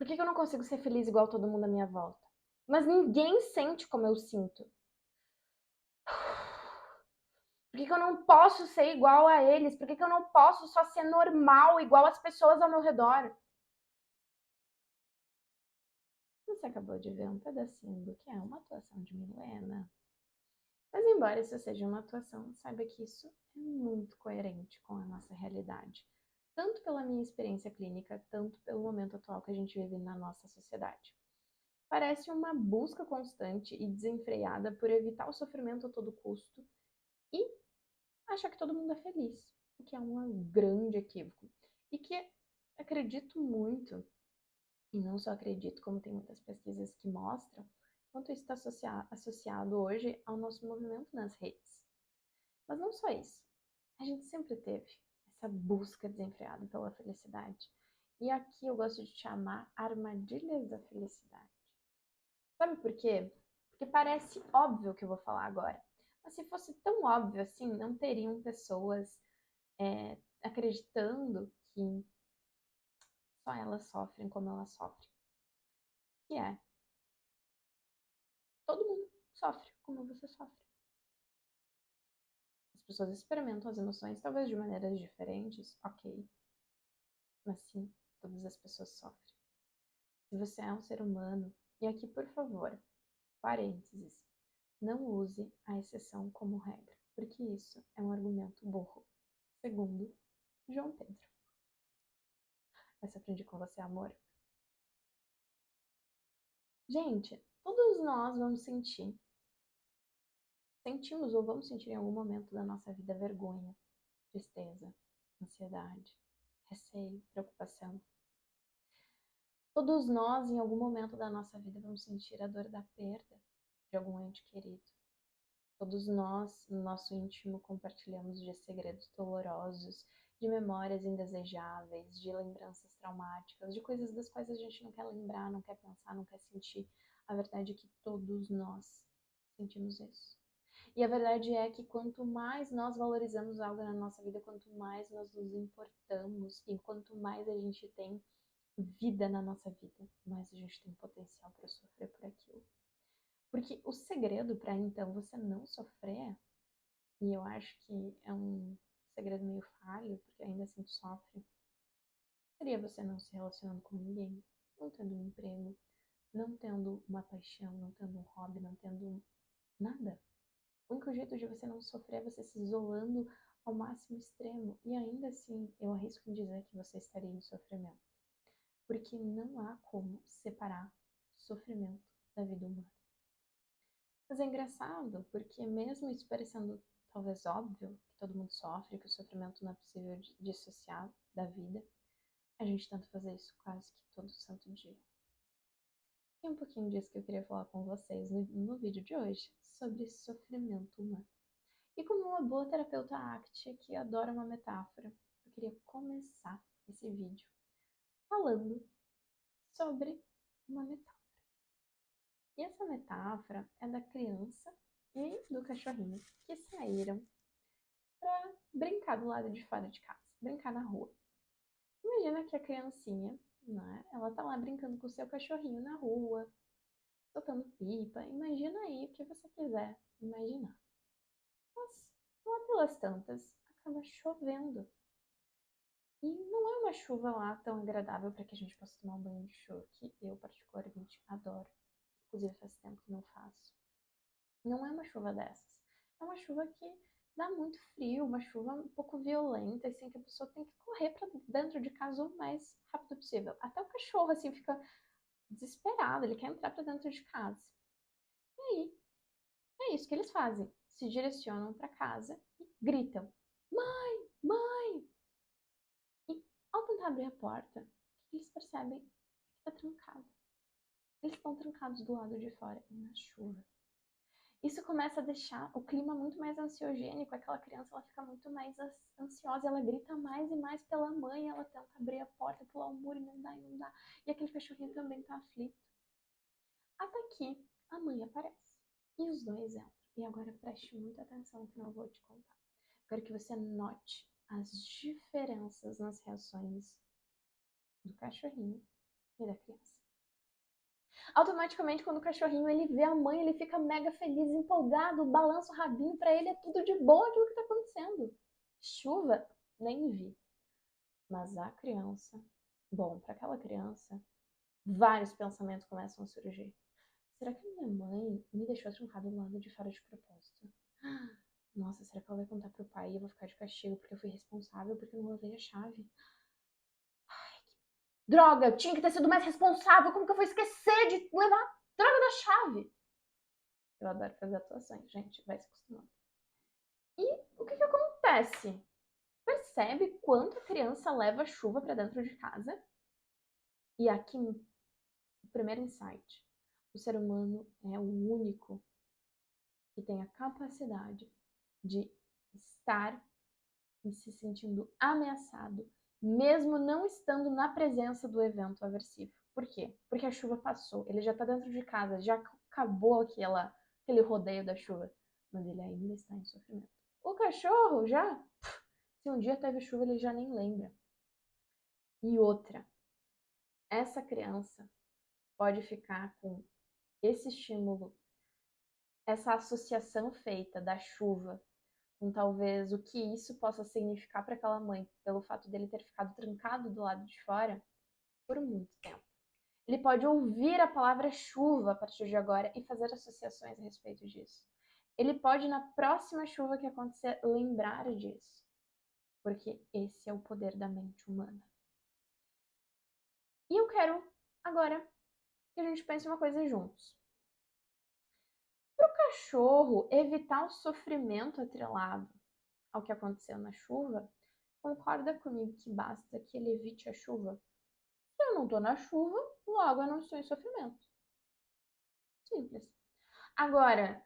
Por que que eu não consigo ser feliz igual todo mundo à minha volta? Mas ninguém sente como eu sinto. Por que que eu não posso ser igual a eles? Por que que eu não posso só ser normal, igual as pessoas ao meu redor? Você acabou de ver um pedacinho do que é uma atuação de Milena. Mas embora isso seja uma atuação, saiba que isso é muito coerente com a nossa realidade. Tanto pela minha experiência clínica, tanto pelo momento atual que a gente vive na nossa sociedade. Parece uma busca constante e desenfreada por evitar o sofrimento a todo custo e achar que todo mundo é feliz, o que é um grande equívoco. E que acredito muito, e não só acredito, como tem muitas pesquisas que mostram, quanto isso está associado hoje ao nosso movimento nas redes. Mas não só isso. A gente sempre teve essa busca desenfreada pela felicidade. E aqui eu gosto de chamar armadilhas da felicidade. Sabe por quê? Porque parece óbvio o que eu vou falar agora. Mas se fosse tão óbvio assim, não teriam pessoas acreditando que só elas sofrem como elas sofrem. Que é, todo mundo sofre como você sofre. As pessoas experimentam as emoções, talvez de maneiras diferentes, ok. Mas sim, todas as pessoas sofrem. Se você é um ser humano, e aqui, por favor, parênteses, não use a exceção como regra, porque isso é um argumento burro. Segundo João Pedro. Essa aprendi com você, amor. Gente, todos nós vamos sentir, sentimos ou vamos sentir em algum momento da nossa vida vergonha, tristeza, ansiedade, receio, preocupação. Todos nós, em algum momento da nossa vida, vamos sentir a dor da perda de algum ente querido. Todos nós, no nosso íntimo, compartilhamos de segredos dolorosos, de memórias indesejáveis, de lembranças traumáticas, de coisas das quais a gente não quer lembrar, não quer pensar, não quer sentir. A verdade é que todos nós sentimos isso. E a verdade é que quanto mais nós valorizamos algo na nossa vida, quanto mais nós nos importamos e quanto mais a gente tem vida na nossa vida, mais a gente tem potencial para sofrer por aquilo. Porque o segredo para então você não sofrer, e eu acho que é um segredo meio falho, porque ainda assim tu sofre, seria você não se relacionando com ninguém, não tendo um emprego, não tendo uma paixão, não tendo um hobby, não tendo nada. O único jeito de você não sofrer é você se isolando ao máximo extremo. E ainda assim, eu arrisco em dizer que você estaria em sofrimento. Porque não há como separar sofrimento da vida humana. Mas é engraçado, porque mesmo isso parecendo talvez óbvio, que todo mundo sofre, que o sofrimento não é possível dissociar da vida, a gente tenta fazer isso quase que todo santo dia. E é um pouquinho disso que eu queria falar com vocês no vídeo de hoje, sobre sofrimento humano. E como uma boa terapeuta ACT que adora uma metáfora, eu queria começar esse vídeo falando sobre uma metáfora. E essa metáfora é da criança e do cachorrinho que saíram para brincar do lado de fora de casa, brincar na rua. Imagina que a criancinha, né, ela tá lá brincando com o seu cachorrinho na rua, soltando pipa, imagina aí o que você quiser imaginar. Mas lá pelas tantas, acaba chovendo. E não é uma chuva lá tão agradável para que a gente possa tomar um banho de chuva, que eu particularmente adoro. Inclusive faz tempo que não faço. Não é uma chuva dessas. É uma chuva que dá muito frio, uma chuva um pouco violenta, assim, que a pessoa tem que correr para dentro de casa o mais rápido possível. Até o cachorro, assim, fica desesperado, ele quer entrar para dentro de casa. E aí, é isso que eles fazem. Se direcionam para casa e gritam: Mãe! Mãe! E ao tentar abrir a porta, o que eles percebem é que está trancado. Eles estão trancados do lado de fora e na chuva. Isso começa a deixar o clima muito mais ansiogênico. Aquela criança ela fica muito mais ansiosa, ela grita mais e mais pela mãe, ela tenta abrir a porta, pular o muro e não dá, e não dá. E aquele cachorrinho também tá aflito. Até que a mãe aparece e os dois entram. E agora preste muita atenção que eu não vou te contar. Quero que você note as diferenças nas reações do cachorrinho e da criança. Automaticamente, quando o cachorrinho ele vê a mãe, ele fica mega feliz, empolgado, balança o rabinho, pra ele é tudo de boa aquilo que tá acontecendo. Chuva, nem vi. Mas a criança, bom, para aquela criança, vários pensamentos começam a surgir. Será que minha mãe me deixou trancada do lado de fora de propósito? Nossa, será que ela vai contar pro pai e eu vou ficar de castigo porque eu fui responsável, porque eu não levei a chave? Droga, eu tinha que ter sido mais responsável. Como que eu vou esquecer de levar a droga da chave? Eu adoro fazer atuações, gente, vai se acostumando. E o que acontece? Percebe quanto a criança leva chuva para dentro de casa? E aqui, o primeiro insight. O ser humano é o único que tem a capacidade de estar se sentindo ameaçado, mesmo não estando na presença do evento aversivo. Por quê? Porque a chuva passou, ele já está dentro de casa, já acabou aquele rodeio da chuva, mas ele ainda está em sofrimento. O cachorro já, se um dia teve chuva, ele já nem lembra. E outra, essa criança pode ficar com esse estímulo, essa associação feita da chuva com talvez o que isso possa significar para aquela mãe, pelo fato dele ter ficado trancado do lado de fora por muito tempo. Ele pode ouvir a palavra chuva a partir de agora e fazer associações a respeito disso. Ele pode, na próxima chuva que acontecer, lembrar disso. Porque esse é o poder da mente humana. E eu quero, agora, que a gente pense uma coisa juntos. Para o cachorro evitar o sofrimento atrelado ao que aconteceu na chuva, concorda comigo que basta que ele evite a chuva? Se eu não tô na chuva, logo eu não estou em sofrimento. Simples. Agora,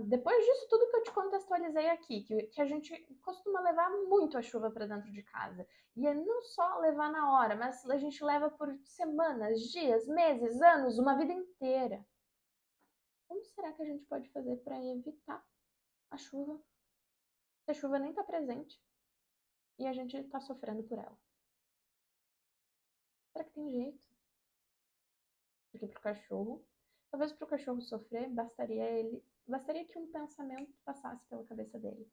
depois disso tudo que eu te contextualizei aqui, que a gente costuma levar muito a chuva para dentro de casa. E é não só levar na hora, mas a gente leva por semanas, dias, meses, anos, uma vida inteira. Como será que a gente pode fazer para evitar a chuva? Se a chuva nem está presente e a gente está sofrendo por ela. Será que tem jeito? Porque pro cachorro, talvez pro cachorro sofrer, bastaria que um pensamento passasse pela cabeça dele.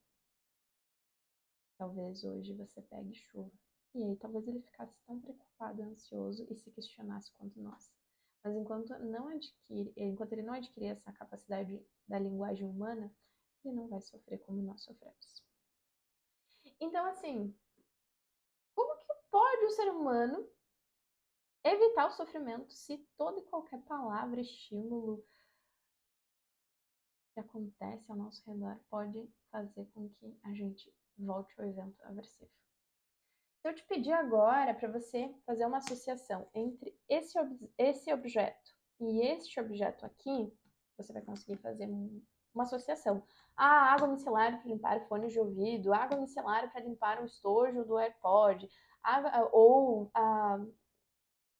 Talvez hoje você pegue chuva. E aí talvez ele ficasse tão preocupado, ansioso e se questionasse quanto nós. Mas enquanto ele não adquirir essa capacidade da linguagem humana, ele não vai sofrer como nós sofremos. Então, assim, como que pode o ser humano evitar o sofrimento se toda e qualquer palavra, estímulo que acontece ao nosso redor pode fazer com que a gente volte ao evento aversivo? Se eu te pedir agora para você fazer uma associação entre esse objeto e este objeto aqui, você vai conseguir fazer uma associação. Ah, água micelar para limpar fones de ouvido, água micelar para limpar o estojo do AirPod,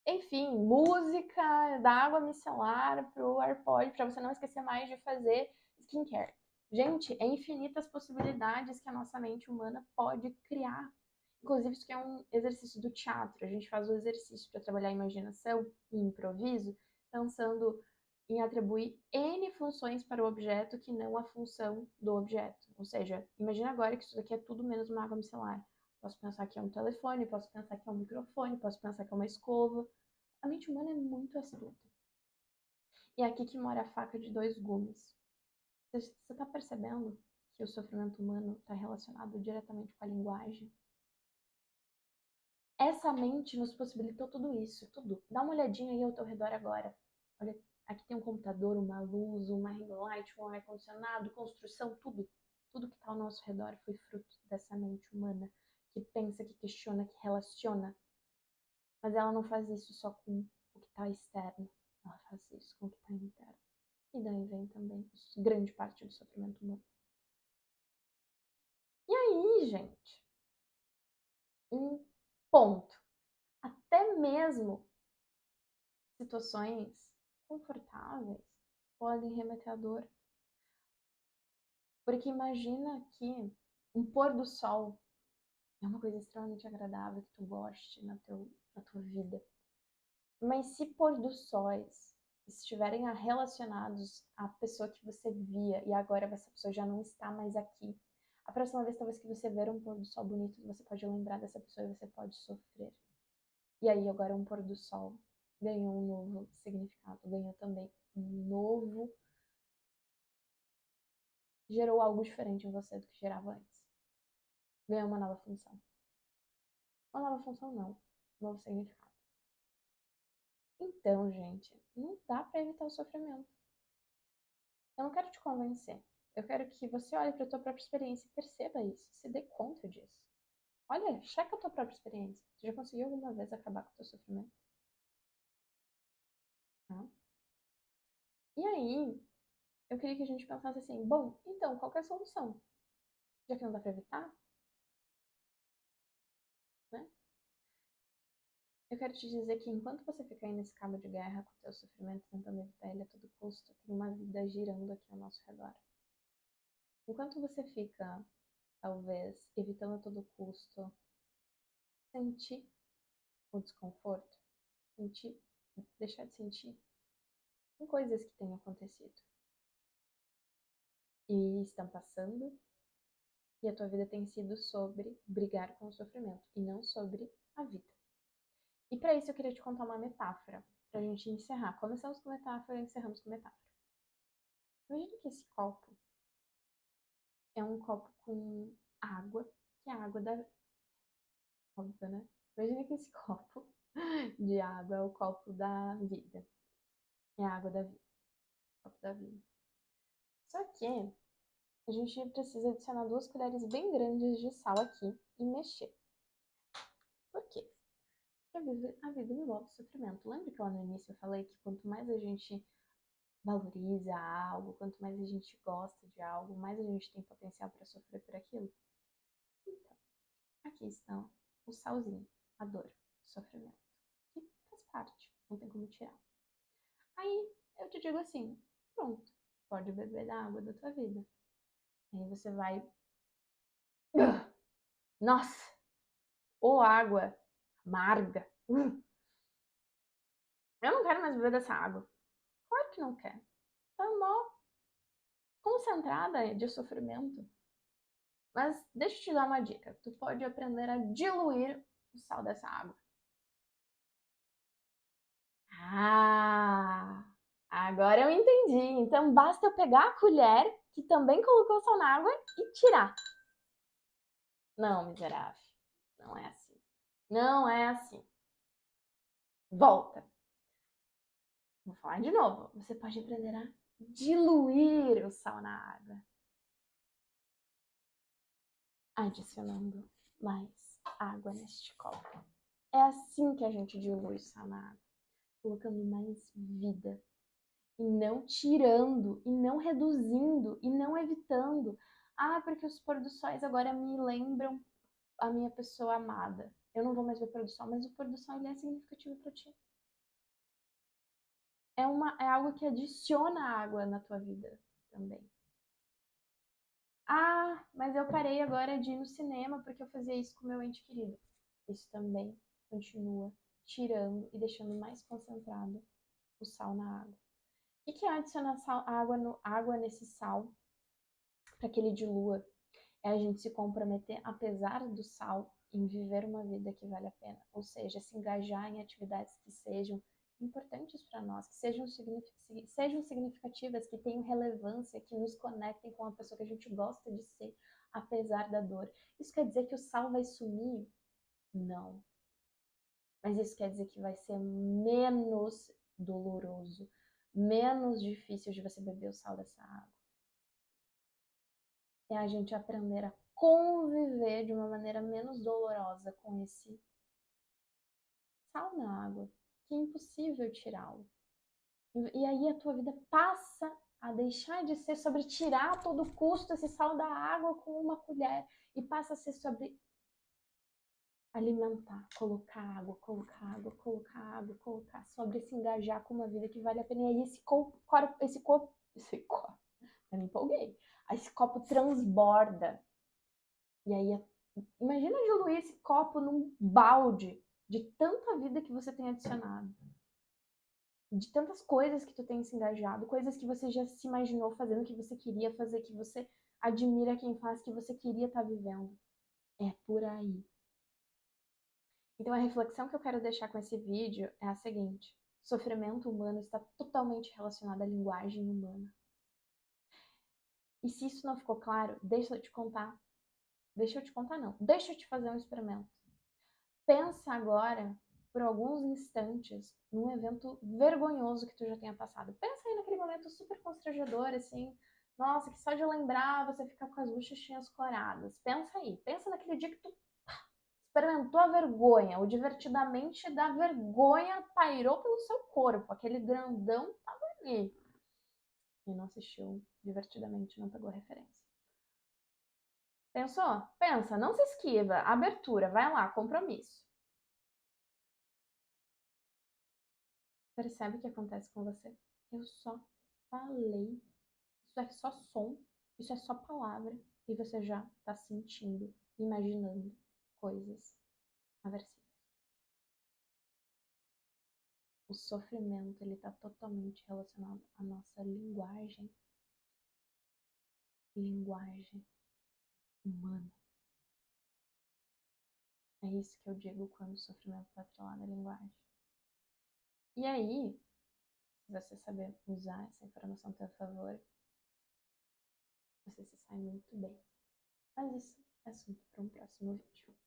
enfim, música da água micelar para o AirPod, para você não esquecer mais de fazer skincare. Gente, é infinitas possibilidades que a nossa mente humana pode criar. Inclusive, isso que é um exercício do teatro. A gente faz o exercício para trabalhar a imaginação e improviso, pensando em atribuir N funções para o objeto que não a função do objeto. Ou seja, imagina agora que isso daqui é tudo menos uma água micelar. Posso pensar que é um telefone, posso pensar que é um microfone, posso pensar que é uma escova. A mente humana é muito astuta. E é aqui que mora a faca de dois gumes. Você está percebendo que o sofrimento humano está relacionado diretamente com a linguagem? Essa mente nos possibilitou tudo isso, tudo. Dá uma olhadinha aí ao teu redor agora. Olha, aqui tem um computador, uma luz, uma ring light, um ar-condicionado, construção, tudo. Tudo que está ao nosso redor foi fruto dessa mente humana que pensa, que questiona, que relaciona. Mas ela não faz isso só com o que está externo. Ela faz isso com o que está interno. E daí vem também grande parte do sofrimento humano. E aí, gente, um ponto. Até mesmo situações confortáveis podem remeter à dor. Porque imagina que um pôr do sol é uma coisa extremamente agradável que tu goste na tua vida. Mas se pôr do sóis estiverem relacionados à pessoa que você via e agora essa pessoa já não está mais aqui, a próxima vez talvez que você ver um pôr do sol bonito, você pode lembrar dessa pessoa e você pode sofrer. E aí agora um pôr do sol ganhou um novo significado, ganhou também um novo... gerou algo diferente em você do que gerava antes. Ganhou uma nova função. Uma nova função não, um novo significado. Então, gente, não dá pra evitar o sofrimento. Eu não quero te convencer. Eu quero que você olhe para a tua própria experiência e perceba isso, se dê conta disso. Olha, checa a tua própria experiência. Você já conseguiu alguma vez acabar com o teu sofrimento? Tá? E aí, eu queria que a gente pensasse assim, bom, então, qual que é a solução? Já que não dá pra evitar, né? Eu quero te dizer que enquanto você fica aí nesse cabo de guerra com o teu sofrimento, tentando evitar ele a todo custo, tem uma vida girando aqui ao nosso redor. Enquanto você fica, talvez, evitando a todo custo, sentir o desconforto, sentir, deixar de sentir, tem coisas que têm acontecido e estão passando, e a tua vida tem sido sobre brigar com o sofrimento e não sobre a vida. E para isso eu queria te contar uma metáfora, pra gente encerrar. Começamos com metáfora e encerramos com metáfora. Imagina que esse copo é um copo com água, que é a água da... Óbvio, né? Imagina que esse copo de água é o copo da vida. É a água da vida. O copo da vida. Só que a gente precisa adicionar 2 colheres bem grandes de sal aqui e mexer. Por quê? Porque a vida envolve sofrimento. Lembra que lá no início eu falei que quanto mais a gente valoriza algo, quanto mais a gente gosta de algo, mais a gente tem potencial para sofrer por aquilo? Então, aqui estão o salzinho, a dor, o sofrimento, que faz parte, não tem como tirar. Aí eu te digo assim, pronto, pode beber da água da tua vida. Aí você vai... Nossa, ou água amarga. Eu não quero mais beber dessa água. Claro que não quer. Tá mó concentrada de sofrimento. Mas deixa eu te dar uma dica. Tu pode aprender a diluir o sal dessa água. Ah, agora eu entendi. Então basta eu pegar a colher que também colocou sal na água e tirar. Não, miserável. Não é assim. Não é assim. Volta. Vou falar de novo. Você pode aprender a diluir o sal na água, adicionando mais água neste copo. É assim que a gente dilui o sal na água, colocando mais vida, e não tirando, e não reduzindo, e não evitando. Ah, porque os pôr do sóis agora me lembram a minha pessoa amada. Eu não vou mais ver o pôr do sol, mas o pôr do sol ele é significativo para ti. É algo que adiciona água na tua vida também. Ah, mas eu parei agora de ir no cinema porque eu fazia isso com meu ente querido. Isso também continua tirando e deixando mais concentrado o sal na água. O que é adicionar água nesse sal para que ele dilua? É a gente se comprometer, apesar do sal, em viver uma vida que vale a pena. Ou seja, se engajar em atividades que sejam importantes para nós, que sejam significativas, que tenham relevância, que nos conectem com a pessoa que a gente gosta de ser, apesar da dor. Isso quer dizer que o sal vai sumir? Não. Mas isso quer dizer que vai ser menos doloroso, menos difícil de você beber o sal dessa água. É a gente aprender a conviver de uma maneira menos dolorosa com esse sal na água, que é impossível tirá-lo. E aí a tua vida passa a deixar de ser sobre tirar a todo custo esse sal da água com uma colher e passa a ser sobre alimentar, colocar água, colocar água, colocar água, colocar, sobre se engajar com uma vida que vale a pena. E aí esse copo, eu me empolguei. Esse copo transborda. E aí, imagina diluir esse copo num balde de tanta vida que você tem adicionado. de tantas coisas que tu tem se engajado, coisas que você já se imaginou fazendo, que você queria fazer, que você admira quem faz, que você queria estar vivendo. É por aí. Então a reflexão que eu quero deixar com esse vídeo é a seguinte: sofrimento humano está totalmente relacionado à linguagem humana. E se isso não ficou claro, deixa eu te contar. Deixa eu te contar, não. Deixa eu te fazer um experimento. Pensa agora, por alguns instantes, num evento vergonhoso que tu já tenha passado. Pensa aí naquele momento super constrangedor, assim. Nossa, que só de lembrar você fica com as bochechinhas coradas. Pensa aí. Pensa naquele dia que tu experimentou a vergonha. O divertidamente da vergonha pairou pelo seu corpo. Aquele grandão tava ali. E não assistiu divertidamente, não pegou referência. Pensou? Pensa, não se esquiva. Abertura, vai lá, compromisso. Percebe o que acontece com você? Eu só falei. Isso é só som, isso é só palavra. E você já está sentindo, imaginando coisas aversivas. O sofrimento, ele está totalmente relacionado à nossa linguagem humana. É isso que eu digo quando o sofrimento está atrelado à linguagem. E aí, se você saber usar essa informação a seu favor, você se sai muito bem. Mas isso é assunto para um próximo vídeo.